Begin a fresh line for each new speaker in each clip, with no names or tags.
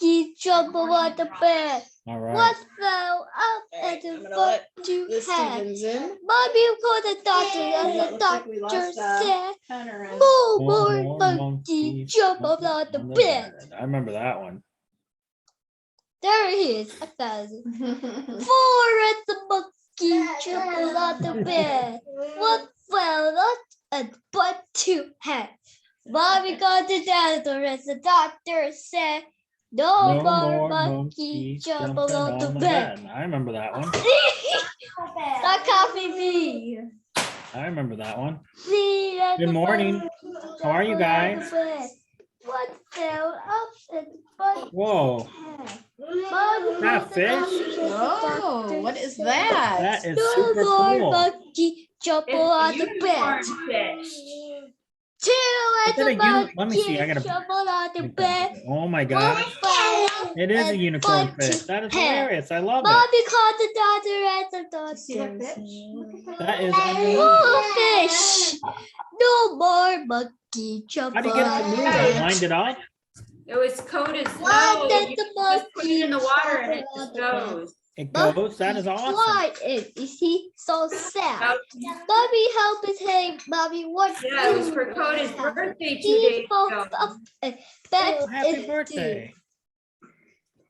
monkey jump on the bed.
All right.
What fell out at the butt to head? Mommy called the doctor and the doctor said, no more monkey jump on the bed.
I remember that one.
There he is. I found it. 4 at the monkey jump on the bed. What fell out at the butt to head? Mommy called the doctor and the doctor said, no more monkey jump on the bed.
I remember that one.
That copy me.
I remember that one.
Good
Good morning. How are you guys?
What fell up at the butt?
Whoa.
Mommy
That
called the
fish?
doctor and the
Oh,
doctor
what is
said,
that?
That is
no
super
more
cool.
monkey jump on the bed.
Fish.
2 at
Is it
the
a uni- let me see, I
monkey
gotta-
jump on the bed.
Oh my
What
gosh.
fell up
It is a
at
unicorn
butt
fish.
to
That is
head?
hilarious. I love it.
Mommy called the doctor and the doctor
See that
said,
That is amazing.
oh, fish. No more monkey jump
How do you
on
get it to
the
move?
bed.
Wind it up?
It was coated.
Why
No,
did
you
the
just put it in the
monkey
water and it
jump
just
on the bed?
goes.
It goes. That is awesome.
Why is he so sad? Mommy, help us. Hey, Mommy, what?
Yeah, it was for Coda's birthday 2
He
days
falls
ago.
up and back
Oh, happy
into-
birthday.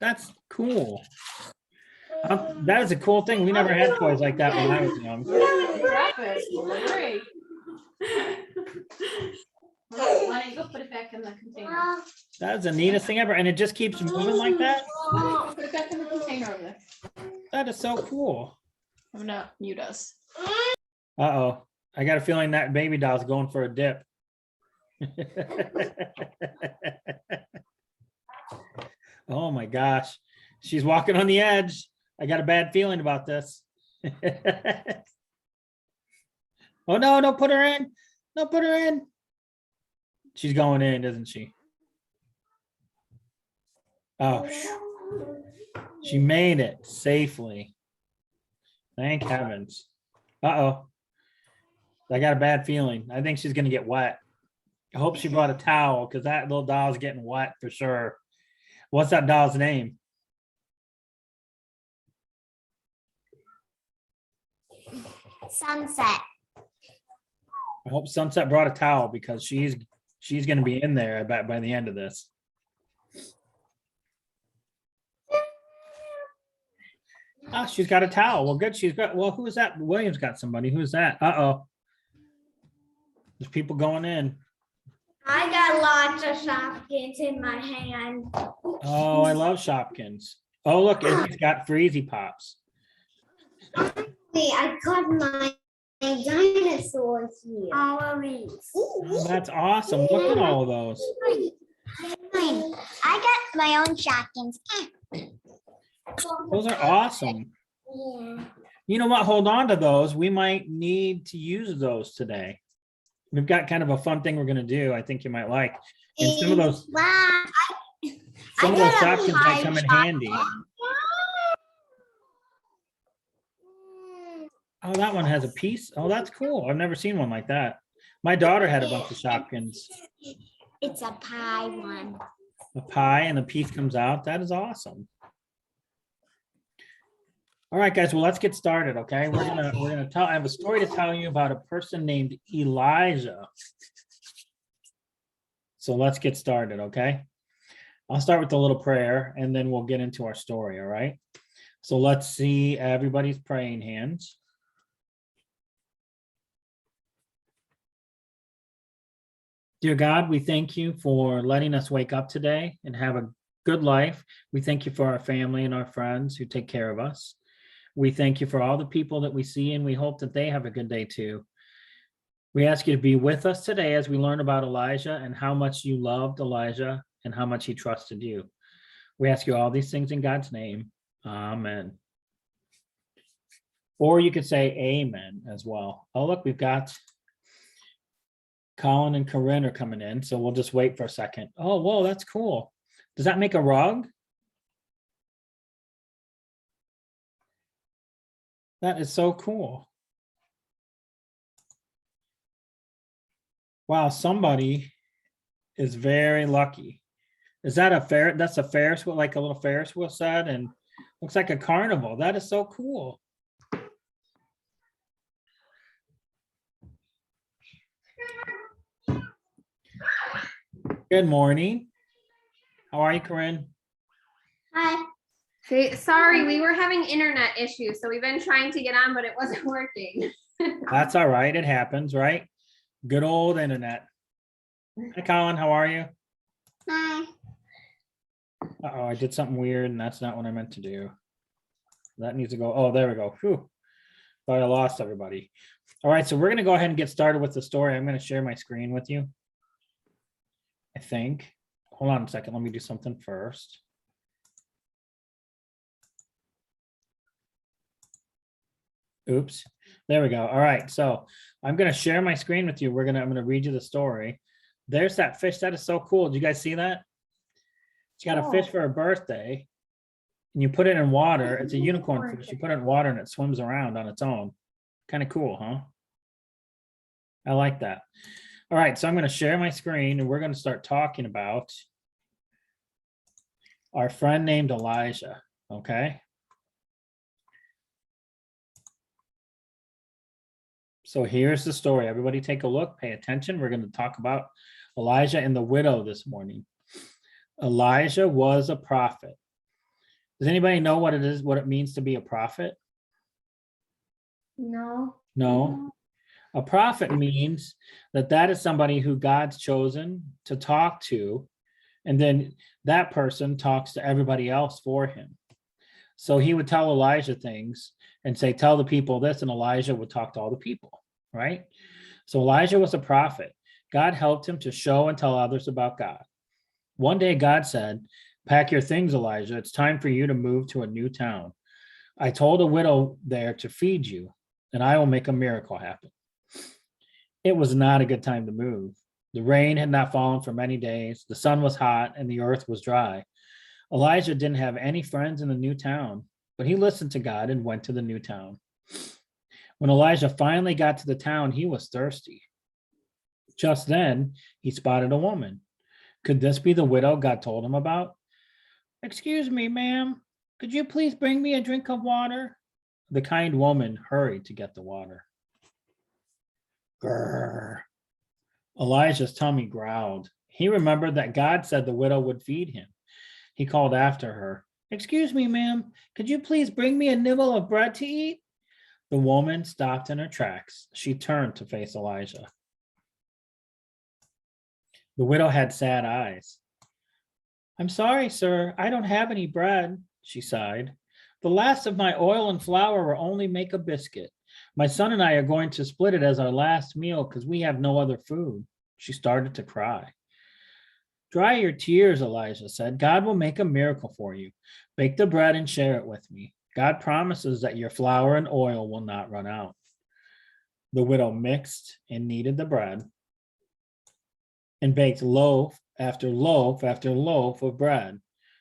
That's cool. That is a cool thing. We never had toys like that when I was young.
Great. Why don't you go put it back in the container?
That is the neatest thing ever. And it just keeps moving like that.
Put it back in the container over there.
That is so cool.
I'm not mute us.
Uh-oh. I got a feeling that baby doll's going for a dip. Oh my gosh. She's walking on the edge. I got a bad feeling about this. Oh no, don't put her in. Don't put her in. She's going in, isn't she? Oh, she made it safely. Thank heavens. Uh-oh. I got a bad feeling. I think she's going to get wet. I hope she brought a towel because that little doll's getting wet for sure. What's that doll's name?
Sunset.
I hope Sunset brought a towel because she's going to be in there, I bet, by the end of this. Oh, she's got a towel. Well, good. Well, who is that? William's got somebody. Who's that? Uh-oh. There's people going in.
I got lots of Shopkins in my hand.
Oh, I love Shopkins. Oh, look, Izzy's got Freezy Pops.
Wait, I got my dinosaur here. All of these.
Oh, that's awesome. Look at all of those.
I got my own Shopkins.
Those are awesome.
Yeah.
You know what? Hold on to those. We might need to use those today. We've got kind of a fun thing we're going to do. I think you might like. And some of those Shopkins might come in handy. Oh, that one has a piece. Oh, that's cool. I've never seen one like that. My daughter had a bunch of Shopkins.
It's a pie one.
A pie and a piece comes out. That is awesome. All right, guys. Well, let's get started. Okay, we're gonna tell. I have a story to tell you about a person named Elijah. So let's get started. Okay, I'll start with a little prayer, and then we'll get into our story. All right. So let's see everybody's praying hands. Dear God, we thank you for letting us wake up today and have a good life. We thank you for our family and our friends who take care of us. We thank you for all the people that we see, and we hope that they have a good day too. We ask you to be with us today as we learn about Elijah and how much you loved Elijah and how much he trusted you. We ask you all these things in God's name. Amen. Or you could say amen as well. Oh, look, we've got Colin and Corinne are coming in, so we'll just wait for a second. Oh, whoa, that's cool. Does that make a rug? That is so cool. Wow, somebody is very lucky. Is that a fair? That's a Ferris wheel, like a little Ferris wheel set, and looks like a carnival. That is so cool. Good morning. How are you, Corinne?
Hi.
Hey, sorry, we were having internet issues, so we've been trying to get on, but it wasn't working.
That's all right. It happens, right? Good old internet. Hi, Colin. How are you?
Hi.
Uh-oh, I did something weird, and that's not what I meant to do. That needs to go. Oh, there we go. Whew. Thought I lost everybody. All right, so we're going to go ahead and get started with the story. I'm going to share my screen with you, I think. Hold on a second. Let me do something first. Oops. There we go. All right, so I'm going to share my screen with you. I'm going to read you the story. There's that fish. That is so cool. Did you guys see that? She got a fish for her birthday, and you put it in water. It's a unicorn fish. You put it in water and it swims around on its own. Kind of cool, huh? I like that. All right, so I'm going to share my screen and we're going to start talking about our friend named Elijah, okay? So here's the story. Everybody take a look, pay attention. We're going to talk about Elijah and the widow this morning. Elijah was a prophet. Does anybody know what it is, what it means to be a prophet?
No.
No. A prophet means that is somebody who God's chosen to talk to, and then that person talks to everybody else for him. So he would tell Elijah things and say, tell the people this, and Elijah would talk to all the people, right? So Elijah was a prophet. God helped him to show and tell others about God. One day God said, pack your things, Elijah. It's time for you to move to a new town. I told a widow there to feed you, and I will make a miracle happen. It was not a good time to move. The rain had not fallen for many days. The sun was hot and the earth was dry. Elijah didn't have any friends in the new town, but he listened to God and went to the new town. When Elijah finally got to the town, he was thirsty. Just then, he spotted a woman. Could this be the widow God told him about? Excuse me, ma'am. Could you please bring me a drink of water? The kind woman hurried to get the water. Grrr. Elijah's tummy growled. He remembered that God said the widow would feed him. He called after her. Excuse me, ma'am. Could you please bring me a nibble of bread to eat? The woman stopped in her tracks. She turned to face Elijah. The widow had sad eyes. I'm sorry, sir. I don't have any bread, she sighed. The last of my oil and flour will only make a biscuit. My son and I are going to split it as our last meal because we have no other food. She started to cry. Dry your tears, Elijah said. God will make a miracle for you. Bake the bread and share it with me. God promises that your flour and oil will not run out. The widow mixed and kneaded the bread and baked loaf after loaf after loaf of bread.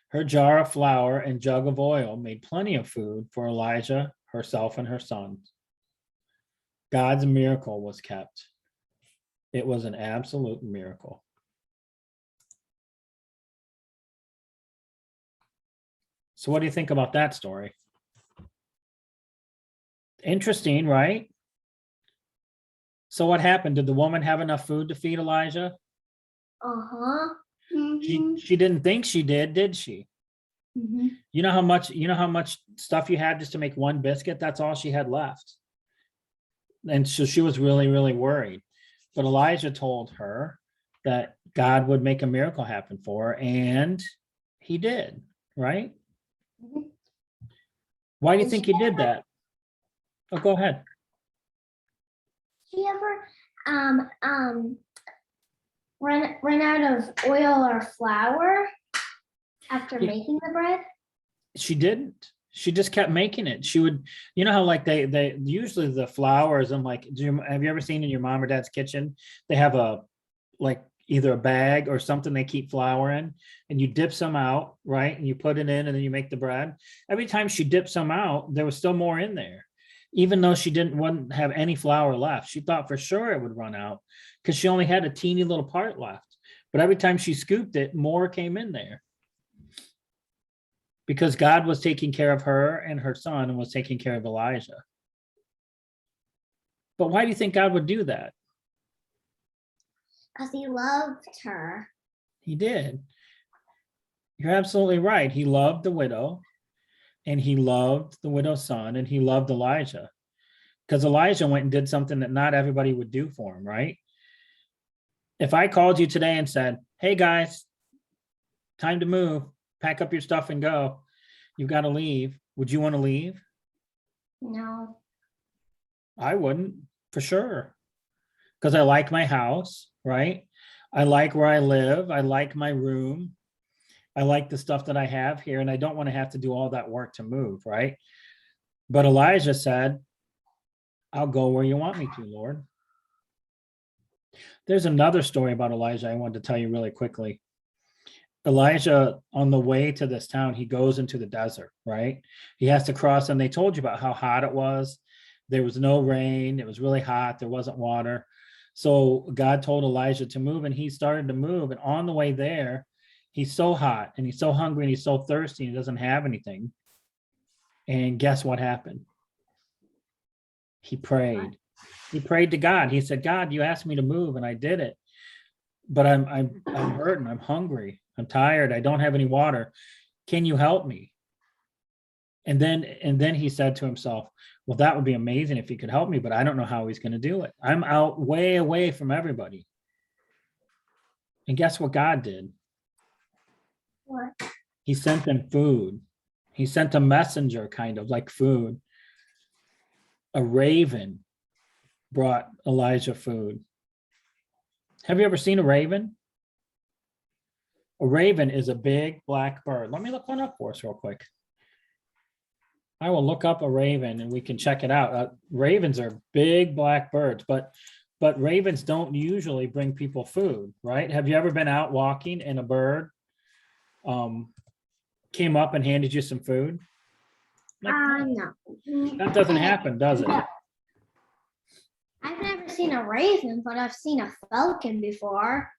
Her jar of flour and jug of oil made plenty of food for Elijah, herself, and her sons. God's miracle was kept. It was an absolute miracle. So what do you think about that story? Interesting, right? So what happened? Did the woman have enough food to feed Elijah?
Uh-huh.
She didn't think she did she?
Mm-hmm.
You know how much stuff you had just to make one biscuit? That's all she had left. And so she was really, really worried. But Elijah told her that God would make a miracle happen for her, and he did, right?
Mm-hmm.
Why do you think he did that? Oh, go ahead.
She ever run out of oil or flour after making the bread?
She didn't. She just kept making it. She would, you know how like they usually the flour is in like, have you ever seen in your mom or dad's kitchen? They have a like either a bag or something they keep flour in, and you dip some out, right? And you put it in and then you make the bread. Every time she dipped some out, there was still more in there. Even though she wouldn't have any flour left. She thought for sure it would run out because she only had a teeny little part left. But every time she scooped it, more came in there. Because God was taking care of her and her son and was taking care of Elijah. But why do you think God would do that?
Because he loved her.
He did. You're absolutely right. He loved the widow, and he loved the widow's son, and he loved Elijah. Because Elijah went and did something that not everybody would do for him, right? If I called you today and said, hey guys, time to move, pack up your stuff and go, you've got to leave, would you want to leave?
No.
I wouldn't, for sure. Because I like my house, right? I like where I live. I like my room. I like the stuff that I have here, and I don't want to have to do all that work to move, right? But Elijah said, I'll go where you want me to, Lord. There's another story about Elijah I wanted to tell you really quickly. Elijah, on the way to this town, he goes into the desert, right? He has to cross, and they told you about how hot it was. There was no rain. It was really hot. There wasn't water. So God told Elijah to move, and he started to move. And on the way there, he's so hot, and he's so hungry, and he's so thirsty, and he doesn't have anything. And guess what happened? He prayed. He prayed to God. He said, God, you asked me to move, and I did it. But I'm hurting. I'm hungry. I'm tired. I don't have any water. Can you help me? And then he said to himself, well, that would be amazing if he could help me, but I don't know how he's going to do it. I'm out way away from everybody. And guess what God did?
What?
He sent them food. He sent a messenger, kind of like food. A raven brought Elijah food. Have you ever seen a raven? A raven is a big black bird. Let me look one up for us real quick. I will look up a raven and we can check it out. Ravens are big black birds, but ravens don't usually bring people food, right? Have you ever been out walking and a bird came up and handed you some food?
No.
That doesn't happen, does it?
I've never seen a raven, but I've seen a falcon before.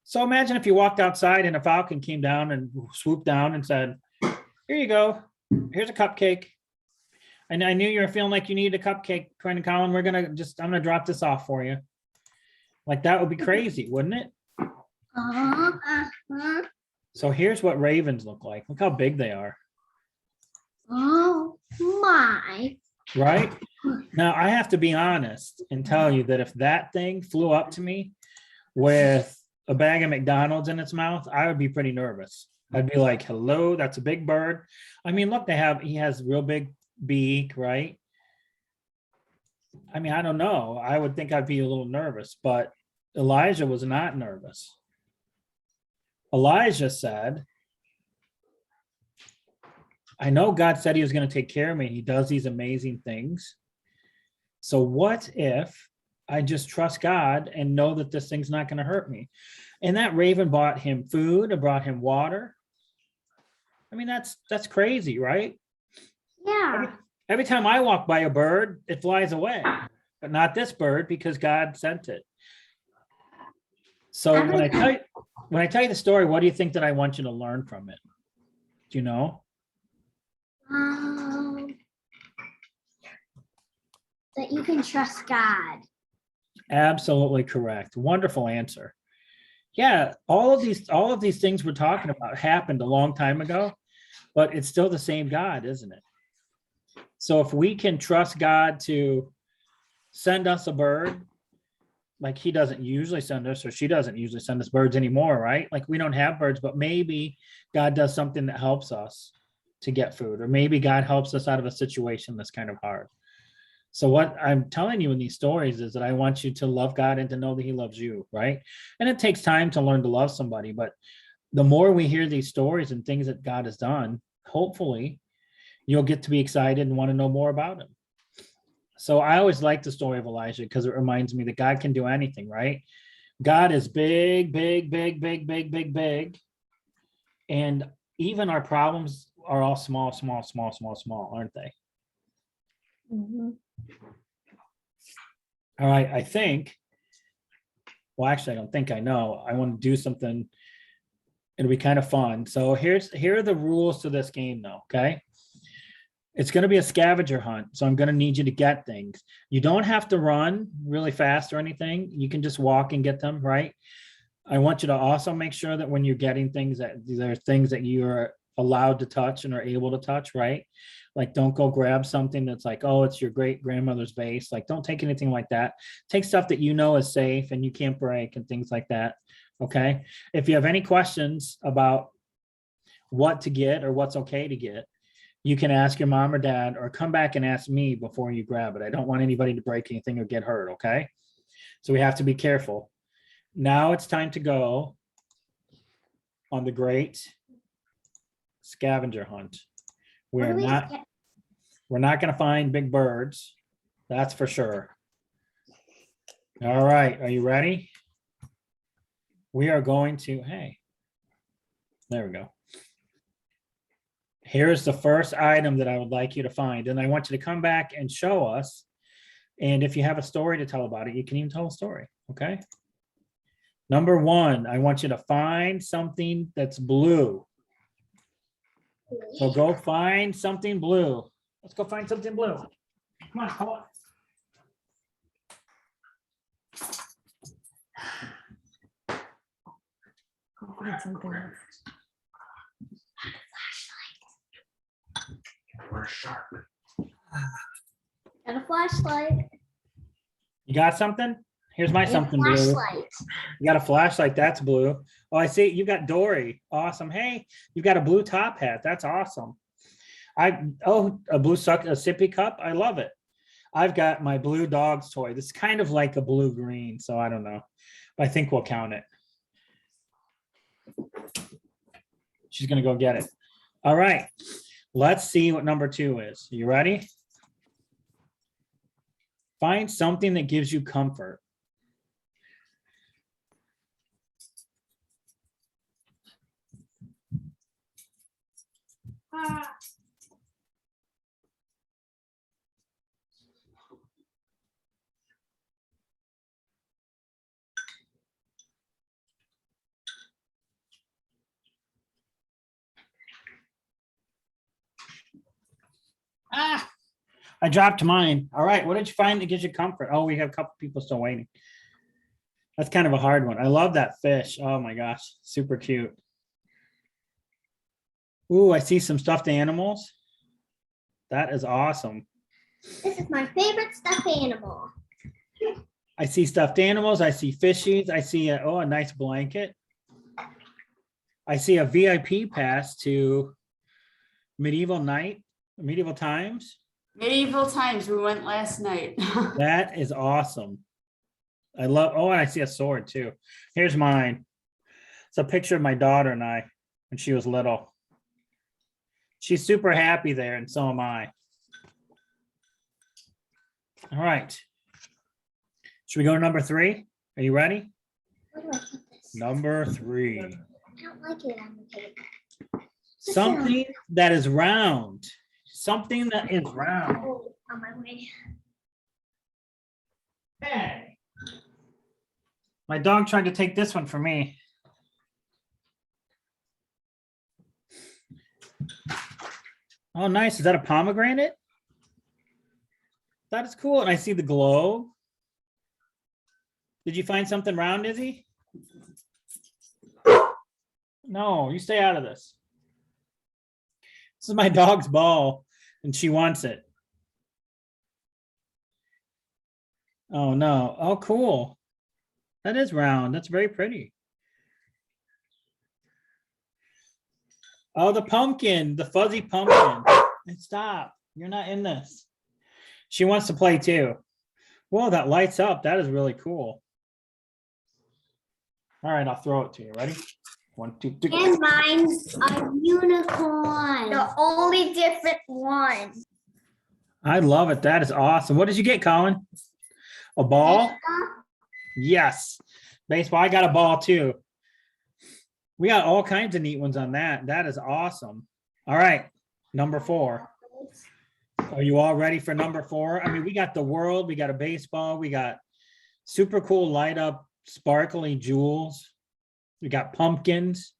So imagine if you walked outside and a falcon came down and swooped down and said, here you go. Here's a cupcake. And I knew you were feeling like you needed a cupcake, Quinn and Colin. I'm gonna drop this off for you. Like that would be crazy, wouldn't it? So here's what ravens look like. Look how big they are.
Oh my.
Right? Now I have to be honest and tell you that if that thing flew up to me with a bag of McDonald's in its mouth, I would be pretty nervous. I'd be like, hello, that's a big bird. I mean, look, he has real big beak, right? I mean, I don't know. I would think I'd be a little nervous, but Elijah was not nervous. Elijah said, I know God said he was going to take care of me. He does these amazing things. So what if I just trust God and know that this thing's not going to hurt me? And that raven brought him food and brought him water. I mean, that's crazy, right?
Yeah.
Every time I walk by a bird, it flies away, but not this bird because God sent it. So when I tell you the story, what do you think that I want you to learn from it? Do you know?
That you can trust God.
Absolutely correct. Wonderful answer. Yeah, all of these things we're talking about happened a long time ago, but it's still the same God, isn't it? So if we can trust God to send us a bird, like he doesn't usually send us, or she doesn't usually send us birds anymore, right? Like we don't have birds, but maybe God does something that helps us to get food, or maybe God helps us out of a situation that's kind of hard. So what I'm telling you in these stories is that I want you to love God and to know that he loves you, right? And it takes time to learn to love somebody, but the more we hear these stories and things that God has done, hopefully you'll get to be excited and want to know more about him. So I always like the story of Elijah because it reminds me that God can do anything, right? God is big, big, big, big, big, big, big. And even our problems are all small, small, small, small, small, aren't they?
Mm-hmm.
All right, I think Well, actually, I don't think I know. I want to do something. It'll be kind of fun. So here are the rules to this game though, okay? It's going to be a scavenger hunt. So I'm going to need you to get things. You don't have to run really fast or anything. You can just walk and get them, right? I want you to also make sure that when you're getting things that there are things that you're allowed to touch and are able to touch, right? Like don't go grab something that's like, oh, it's your great grandmother's vase. Like don't take anything like that. Take stuff that you know is safe and you can't break and things like that. Okay. If you have any questions about what to get or what's okay to get, you can ask your mom or dad or come back and ask me before you grab it. I don't want anybody to break anything or get hurt. Okay. So we have to be careful. Now it's time to go on the great scavenger hunt. We're not going to find big birds. That's for sure. All right. Are you ready? We are going to, hey, there we go. Here's the first item that I would like you to find. And I want you to come back and show us. And if you have a story to tell about it, you can even tell a story. Okay. Number one, I want you to find something that's blue. So go find something blue. Let's go find something blue. Come on, come on.
Go find something else.
We're sharp.
And a flashlight.
You got something? Here's my
And a
something blue.
flashlight.
You got a flashlight. That's blue. Oh, I see. You got Dory. Awesome. Hey, you got a blue top hat. That's awesome. A blue a sippy cup. I love it. I've got my blue dog's toy. This is kind of like a blue green, so I don't know. But I think we'll count it. She's gonna go get it. All right. Let's see what number 2 is. You ready? Find something that gives you comfort. I dropped mine. All right. What did you find that gives you comfort? Oh, we have a couple people still waiting. That's kind of a hard one. I love that fish. Oh my gosh. Super cute. Ooh, I see some stuffed animals. That is awesome.
This is my favorite stuffed animal.
I see stuffed animals. I see fishies. I see a nice blanket. I see a VIP pass to medieval times.
Medieval times. We went last night.
That is awesome. I love, and I see a sword too. Here's mine. It's a picture of my daughter and I when she was little. She's super happy there, and so am I. All right. Should we go to number 3? Are you ready?
Where do I put this?
Number 3.
I don't like it. I'm gonna take it.
Something that is round. Something that is round.
Oh, on my way.
Hey. My dog tried to take this one from me. Oh, nice. Is that a pomegranate? That is cool. And I see the globe. Did you find something round, Izzy? No, you stay out of this. This is my dog's ball, and she wants it. Oh, no. Oh, cool. That is round. That's very pretty. Oh, the pumpkin, the fuzzy pumpkin. Stop. You're not in this. She wants to play too. Whoa, that lights up. That is really cool. All right, I'll throw it to you. Ready? 1, 2, 3.
And mine's a unicorn. The only different one.
I love it. That is awesome. What did you get, Colin? A ball? Yes. Baseball. I got a ball too. We got all kinds of neat ones on that. That is awesome. All right. Number 4. Are you all ready for number 4? I mean, we got the world. We got a baseball. We got super cool light up sparkly jewels. We got pumpkins.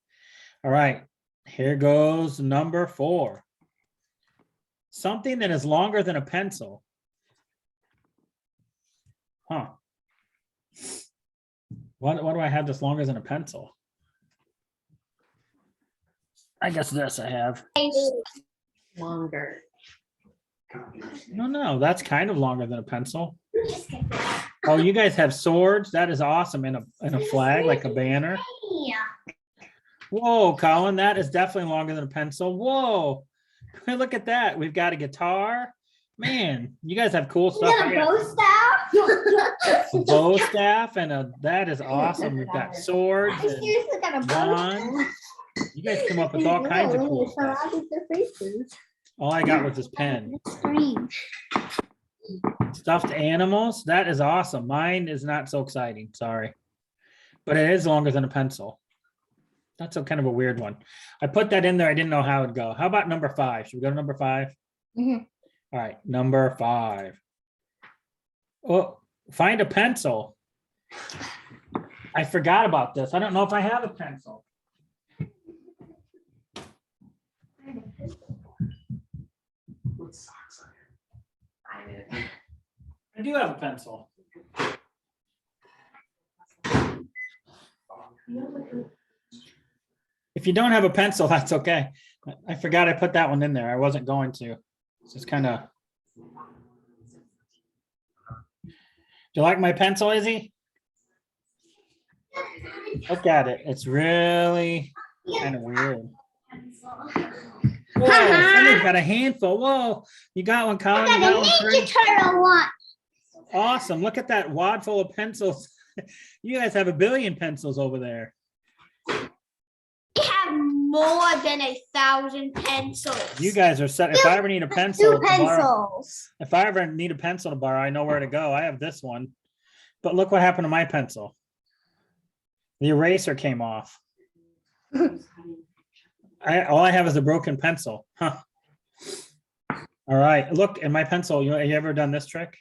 All right, here goes number 4. Something that is longer than a pencil. Huh. What do I have that's longer than a pencil? I guess this I have.
Longer.
No, that's kind of longer than a pencil. Oh, you guys have swords? That is awesome. And a flag, like a banner. Whoa, Colin, that is definitely longer than a pencil. Whoa, look at that. We've got a guitar. Man, you guys have cool stuff.
A bow staff.
A bow staff and that is awesome. We've got swords
I
and
seriously got a bow
wands. You guys come up with all kinds of cool stuff. All I got was this pen.
Strange.
Stuffed animals. That is awesome. Mine is not so exciting. Sorry. But it is longer than a pencil. That's a kind of a weird one. I put that in there. I didn't know how it'd go. How about number 5? Should we go to number 5?
Mhm.
All right. Number 5. Oh, find a pencil. I forgot about this. I don't know if I have a pencil.
What socks are
I do have a pencil. If you don't have a pencil, that's okay. I forgot I put that one in there. I wasn't going to. It's just kind of. Do you like my pencil, Izzy? Look at it. It's really kind of weird. Whoa, somebody's got a handful. Whoa, you got one, Colin. You got one, Corinne?
Turtle one.
Awesome. Look at that wad full of pencils. You guys have a billion pencils over there.
We have more than 1,000 pencils.
You guys are set. If I ever need a pencil,
2
to borrow,
pencils.
if I ever need a pencil to borrow, I know where to go. I have this one. But look what happened to my pencil. The eraser came off. All I have is a broken pencil. Huh. All right. Look, in my pencil, you ever done this trick?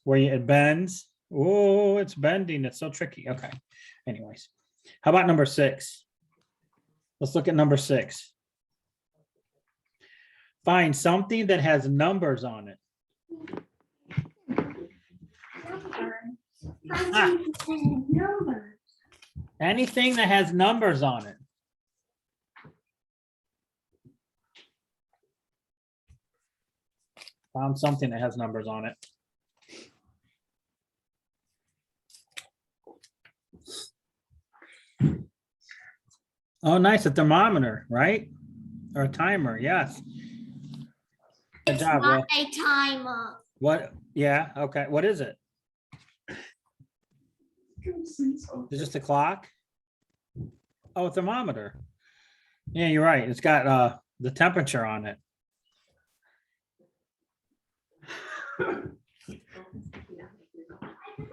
Where it bends? Oh, it's bending. It's so tricky. Okay. Anyways. How about number 6? Let's look at number 6. Find something that has numbers on it. Ah, anything that has numbers on it. Found something that has numbers on it. Oh, nice. A thermometer, right? Or a timer. Yes. Good
It's
job.
not
Well,
a timer.
what? Yeah. Okay. What is it? Is it just a clock? Oh, a thermometer. Yeah, you're right. It's got the temperature on it.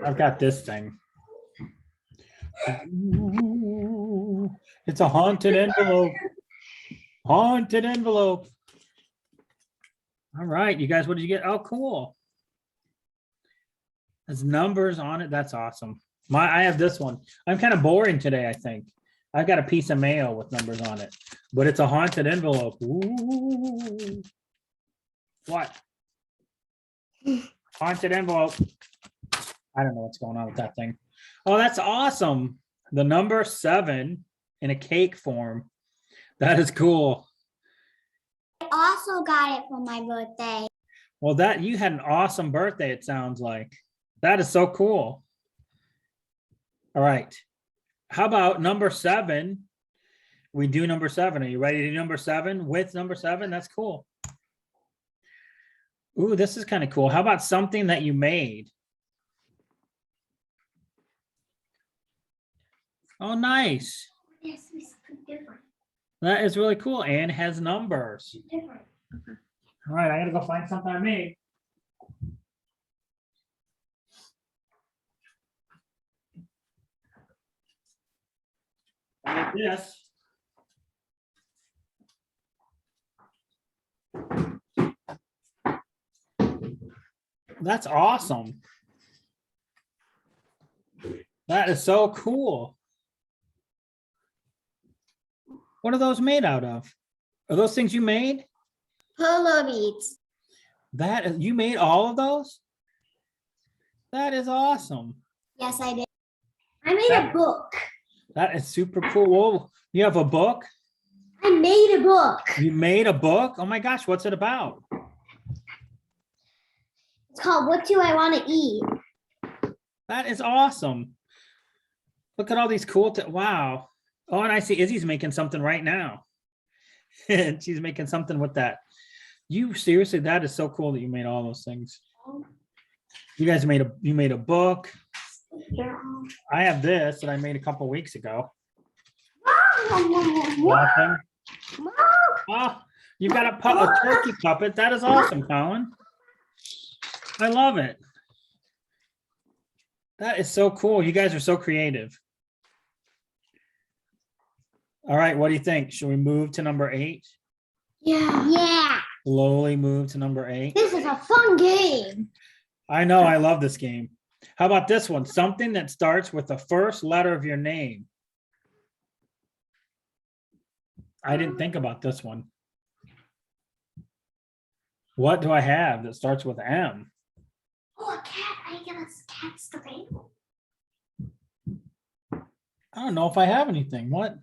I've got this thing. Ooh, it's a haunted envelope. Haunted envelope. All right, you guys, what did you get? Oh, cool. There's numbers on it. That's awesome. I have this one. I'm kind of boring today, I think. I've got a piece of mail with numbers on it, but it's a haunted envelope. Ooh. What? Haunted envelope. I don't know what's going on with that thing. Oh, that's awesome. The number 7 in a cake form. That is cool.
I also got it for my birthday.
Well, that you had an awesome birthday, it sounds like. That is so cool. All right. How about number 7? We do number 7. Are you ready to do number 7 with number 7? That's cool. Ooh, this is kind of cool. How about something that you made? Oh, nice.
Yes, it's different.
That is really cool and has numbers.
Different.
All right, I gotta go find something I made. Like this. That's awesome. That is so cool. What are those made out of? Are those things you made?
Polo beads.
You made all of those? That is awesome.
Yes, I did. I made a book.
That is super cool. Whoa, you have a book?
I made a book.
You made a book? Oh my gosh, what's it about?
It's called What Do I Want to Eat?
That is awesome. Look at all these cool, wow. Oh, and I see Izzy's making something right now. She's making something with that. You seriously, that is so cool that you made all those things. You guys you made a book. I have this that I made a couple weeks ago. Laughing. Oh, you got a turkey puppet. That is awesome, Colin. I love it. That is so cool. You guys are so creative. All right, what do you think? Should we move to number 8?
Yeah. Yeah.
Slowly move to number 8.
This is a fun game.
I know, I love this game. How about this one? Something that starts with the first letter of your name. I didn't think about this one. What do I have that starts with M?
Oh, a cat. I get a cat's the baby.
I don't know if I have anything. What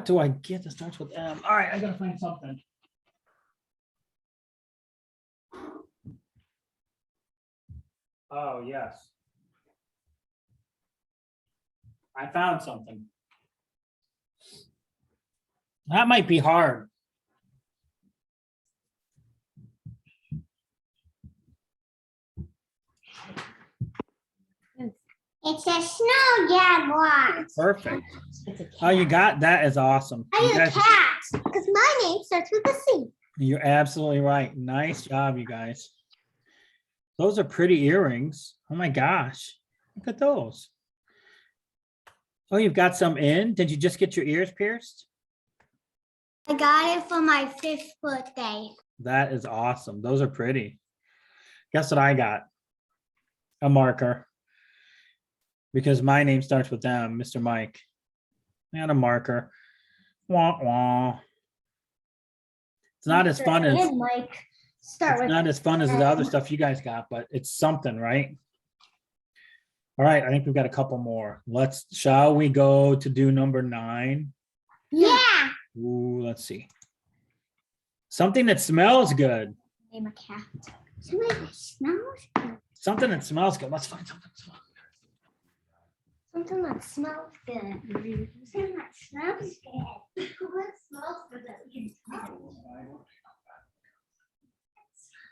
do I get that starts with M? All right, I gotta find something. Oh, yes. I found something. That might be hard.
It's a snow jaguar.
Perfect. Oh, you got that is awesome. You
I'm a
guys-
cat because my name starts with a C.
You're absolutely right. Nice job, you guys. Those are pretty earrings. Oh my gosh. Look at those. Oh, you've got some in? Did you just get your ears pierced?
I got it for my 5th birthday.
That is awesome. Those are pretty. Guess what I got? A marker. Because my name starts with M, Mr. Mike. And a marker. Wah, wah. It's not as fun as
And Mike start
it's
with
not as fun as the other stuff you guys got, but it's something, right? All right, I think we've got a couple more. Shall we go to do number 9?
yeah.
Ooh, let's see. Something that smells good.
Name a cat. Something that smells good.
Something that smells good. Let's find something that smells good.
Something that smells good. Something that smells good. What smells good that we can smell?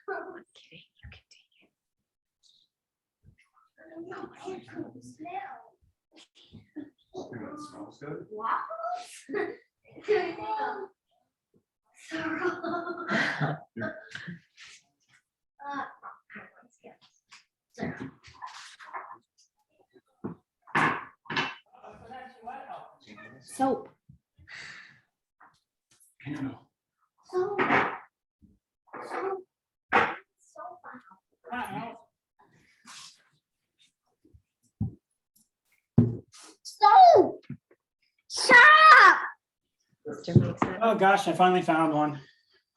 Okay, you can take it. No, I can't smell.
It smells good.
Waffles?
Soap.
Soap! Shut up!
Oh gosh, I finally found one.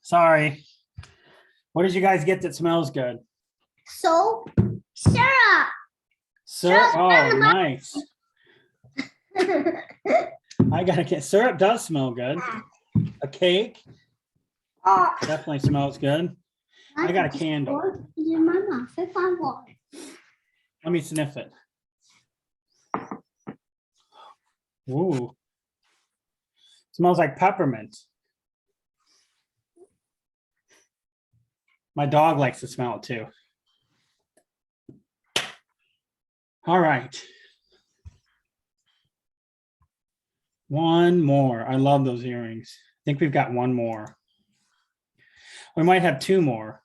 Sorry. What did you guys get that smells good?
Soap? Syrup!
Syrup.
Just
Oh,
found my-
nice. I gotta get syrup. Does smell good. A cake
Oh,
definitely smells good. I got a candle.
In my mouth if I want.
Let me sniff it. Ooh. Smells like peppermint. My dog likes to smell it too. All right. One more. I love those earrings. I think we've got one more. We might have 2 more.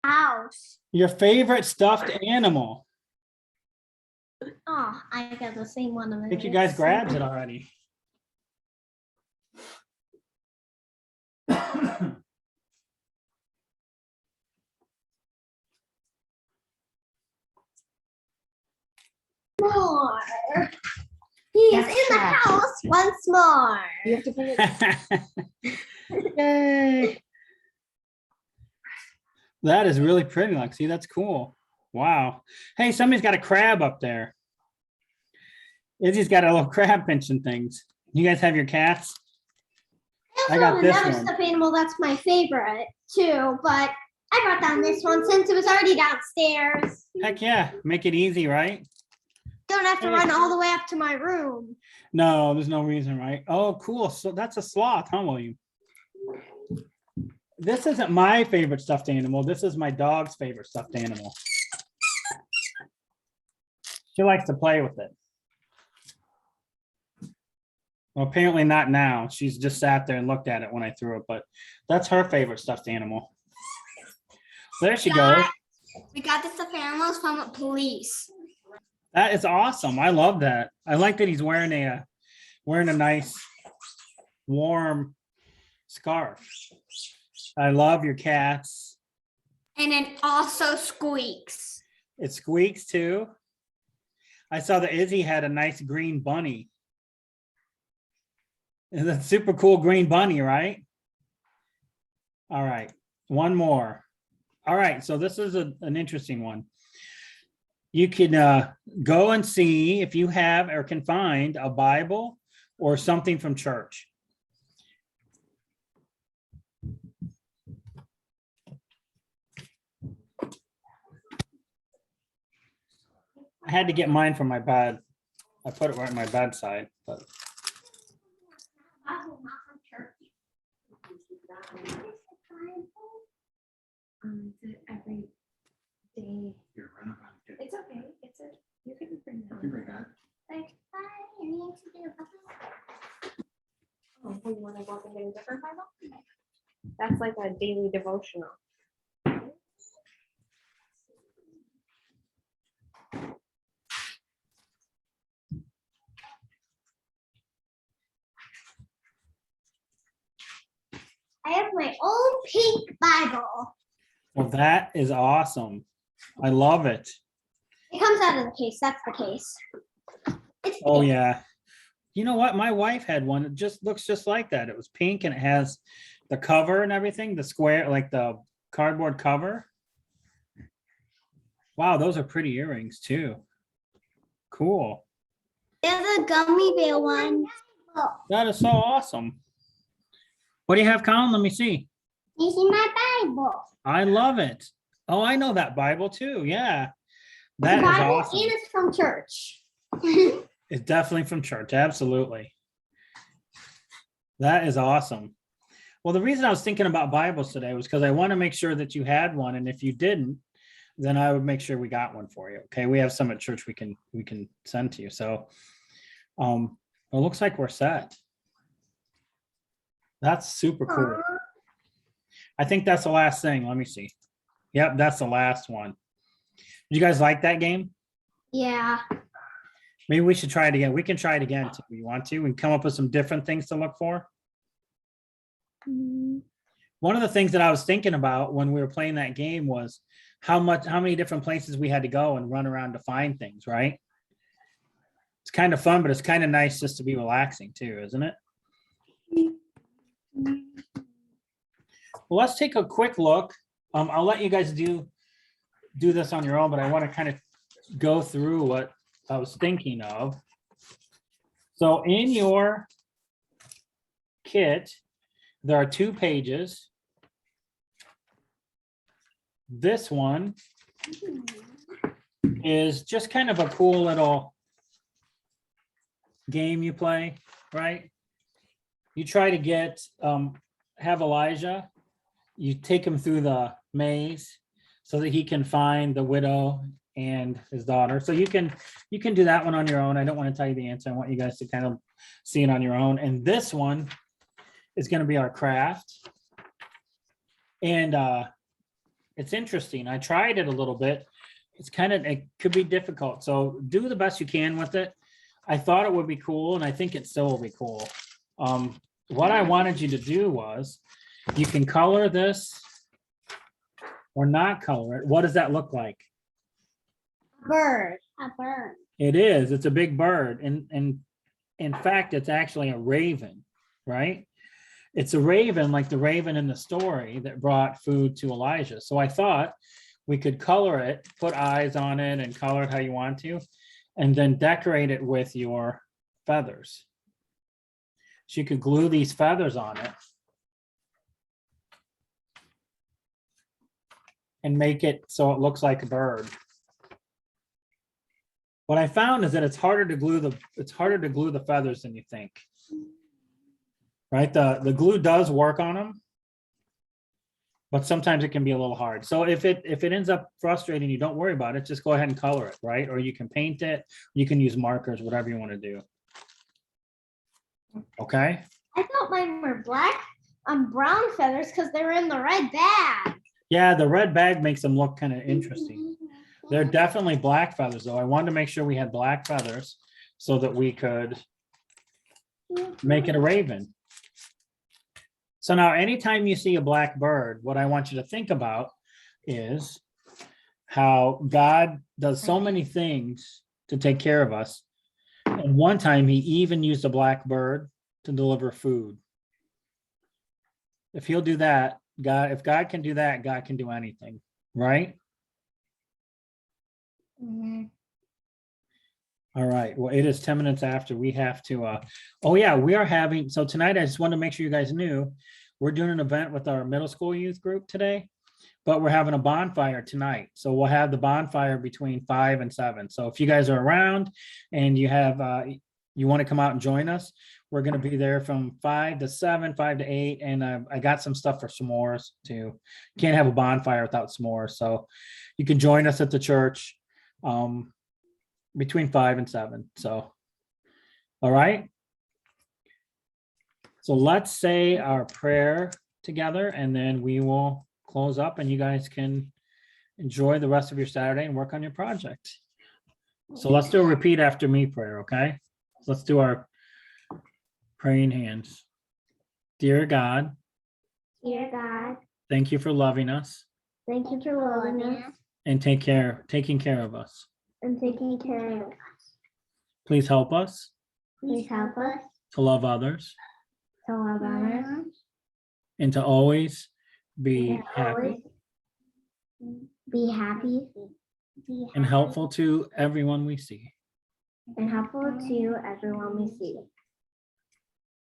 House.
Your favorite stuffed animal.
Oh, I got the same one.
I think you guys grabbed it already.
more. He's in the house once more.
You have to put it.
Yay. That is really pretty, Lexi. That's cool. Wow. Hey, somebody's got a crab up there. Izzy's got a little crab pinching things. You guys have your cats?
I
I got
also
this
have another
one.
stuffed animal that's my favorite too, but I brought down this one since it was already downstairs.
Heck yeah. Make it easy, right?
Don't have to
Hey.
run all the way up to my room.
No, there's no reason, right? Oh, cool. So that's a sloth, huh, William? This isn't my favorite stuffed animal. This is my dog's favorite stuffed animal. She likes to play with it. Well, apparently not now. She's just sat there and looked at it when I threw it, but that's her favorite stuffed animal. There she goes.
We got the stuffed animals from police.
That is awesome. I love that. I like that he's wearing a nice warm scarf. I love your cats.
And it also squeaks.
It squeaks too. I saw that Izzy had a nice green bunny. It's a super cool green bunny, right? All right, one more. All right, so this is an interesting one. You can go and see if you have or can find a Bible or something from church. I had to get mine from my bed. I put it right on my bedside, but
Every day.
Here, run around and get it.
It's okay. It's a, you can bring that.
You bring that.
Oh, you want to go up and get a different Bible? That's like a daily devotional.
I have my own pink Bible.
well, that is awesome. I love it.
It comes out of the case. That's the case. It's
Oh
pink.
yeah. You know what? My wife had one. It just looks just like that. It was pink and it has the cover and everything, the square, like the cardboard cover. Wow, those are pretty earrings too. Cool.
There's a gummy bear one.
That is so awesome. What do you have, Colin? Let me see.
You see my Bible.
I love it. Oh, I know that Bible too. Yeah. That
It's a
is
Bible
awesome.
and it's from church.
It's definitely from church. Absolutely. That is awesome. Well, the reason I was thinking about Bibles today was because I want to make sure that you had one. And if you didn't, then I would make sure we got one for you. Okay. We have some at church we can send to you. So it looks like we're set. That's super cool. I think that's the last thing. Let me see. Yep, that's the last one. Did you guys like that game?
Yeah.
Maybe we should try it again. We can try it again if you want to. We can come up with some different things to look for. One of the things that I was thinking about when we were playing that game was how many different places we had to go and run around to find things, right? It's kind of fun, but it's kind of nice just to be relaxing too, isn't it? Well, let's take a quick look. I'll let you guys do this on your own, but I want to kind of go through what I was thinking of. So in your kit, there are 2 pages. This one is just kind of a cool little game you play, right? You try to get, have Elijah, you take him through the maze so that he can find the widow and his daughter. So you can do that one on your own. I don't want to tell you the answer. I want you guys to kind of see it on your own. And this one is going to be our craft. And it's interesting. I tried it a little bit. It could be difficult. So do the best you can with it. I thought it would be cool, and I think it still will be cool. What I wanted you to do was, you can color this or not color it. What does that look like?
A bird. A bird.
It is. It's a big bird. And in fact, it's actually a raven, right? It's a raven, like the raven in the story that brought food to Elijah. So I thought we could color it, put eyes on it and color it how you want to, and then decorate it with your feathers. So you could glue these feathers on it and make it so it looks like a bird. What I found is that it's harder to glue the feathers than you think. Right? The glue does work on them, but sometimes it can be a little hard. So if it ends up frustrating you, don't worry about it. Just go ahead and color it, right? Or you can paint it, you can use markers, whatever you want to do. Okay?
I thought mine were black on brown feathers because they were in the red bag.
Yeah, the red bag makes them look kind of interesting. They're definitely black feathers, though. I wanted to make sure we had black feathers so that we could make it a raven. So now anytime you see a black bird, what I want you to think about is how God does so many things to take care of us. And one time he even used a black bird to deliver food. If he'll do that, if God can do that, God can do anything, right? All right. Well, it is 10 minutes after. We have to, oh yeah, we are having, so tonight I just wanted to make sure you guys knew, we're doing an event with our middle school youth group today, but we're having a bonfire tonight. So we'll have the bonfire between 5 and 7. So if you guys are around and you have, you want to come out and join us, we're going to be there from 5 to 7, 5 to 8. And I got some stuff for s'mores too. Can't have a bonfire without s'mores. So you can join us at the church. Between 5 and 7. So, all right. So let's say our prayer together and then we will close up and you guys can enjoy the rest of your Saturday and work on your project. So let's do a repeat after me prayer, okay? So let's do our praying hands. Dear God,
Dear God,
thank you for loving us
thank you for loving us
and taking care of us.
and taking care of us.
Please help us
Please help us
to love others
to love others
and to always be happy
be happy
and helpful to everyone we see.
and helpful to everyone we see.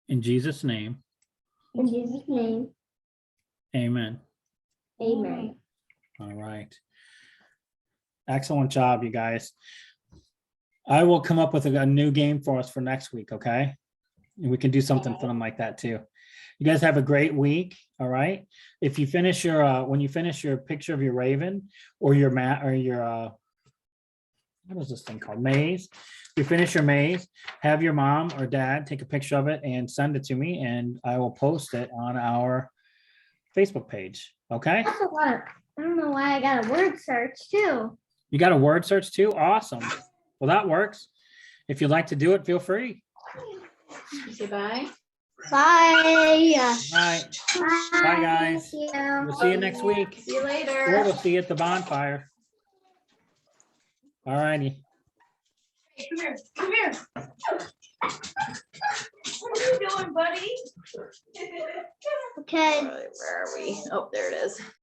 In Jesus' name,
In Jesus' name,
amen.
amen.
All right. Excellent job, you guys. I will come up with a new game for us for next week, okay? And we can do something fun like that too. You guys have a great week, all right? If you finish your, when you finish your picture of your raven or your mat or your, what is this thing called? Maze. You finish your maze, have your mom or dad take a picture of it and send it to me and I will post it on our Facebook page, okay?
That's a lot. I don't know why I got a word search too.
You got a word search too? Awesome. Well, that works. If you'd like to do it, feel free.
Say bye.
Bye.
All right. Bye, guys.
Thank you.
We'll see you next week.
See you
Or
later.
we'll see you at the bonfire. All righty.
Hey, come here. Come here. What are you doing, buddy?
Okay.
Where are we? Oh, there it is.